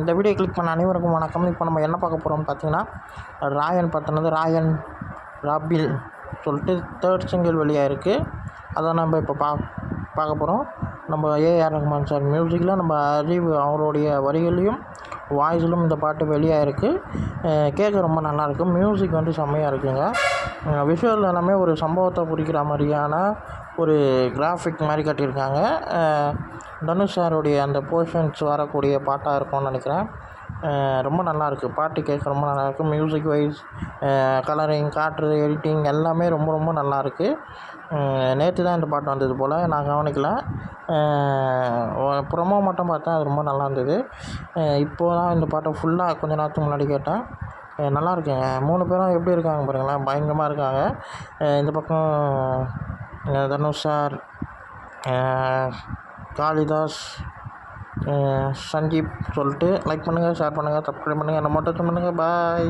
இந்த video click பண்ண அனைவருக்கும் வணக்கம். இப்போ நம்ம என்ன பார்க்க போகிறோம்னு பார்த்தீங்கன்னா, ராயன் பற்றினது ராயன் ராபில் சொல்லிட்டு 3rd சிங்கிள் வெளியாக இருக்குது. அதை நம்ம இப்போ பார்க்க போகிறோம். நம்ம ஏஆர் ரஹ்மான் சார் மியூசிக்கில் நம்ம அறிவு அவருடைய வரிகளையும் வாய்ஸிலும் இந்த பாட்டு வெளியாக இருக்குது. கேட்க ரொம்ப நல்லாயிருக்கு. மியூசிக் வந்து செம்மையாக இருக்குங்க. விஷுவல் எல்லாமே ஒரு சம்பவத்தை குறிக்கிற மாதிரியான ஒரு கிராஃபிக் மாதிரி கட்டியிருக்காங்க. தனுஷ் சாருடைய அந்த போர்ஷன்ஸ் வரக்கூடிய பாட்டாக இருக்கும்னு நினைக்கிறேன். ரொம்ப நல்லாயிருக்கு. பாட்டு கேட்க ரொம்ப நல்லாயிருக்கு. மியூசிக் வைஸ், கலரிங், காற்று, எடிட்டிங் எல்லாமே ரொம்ப ரொம்ப நல்லாயிருக்கு. நேற்று தான் இந்த பாட்டு வந்தது போல், நான் கவனிக்கல. ப்ரொமோ மட்டும் பார்த்தேன், அது ரொம்ப நல்லா இருந்தது. இப்போ தான் இந்த பாட்டை ஃபுல்லாக கொஞ்ச நேரத்துக்கு முன்னாடி கேட்டேன். நல்லா இருக்குங்க. 3 பேரும் எப்படி இருக்காங்க பாருங்களேன், பயங்கரமாக இருக்காங்க. இந்த பக்கம் தனுஷ் சார், காளிதாஸ், சஞ்சீப் சொல்லிட்டு லைக் பண்ணுங்கள், ஷேர் பண்ணுங்கள், சப்ஸ்கிரைப் பண்ணுங்கள், நம்ம மட்டும் பண்ணுங்கள். பாய்.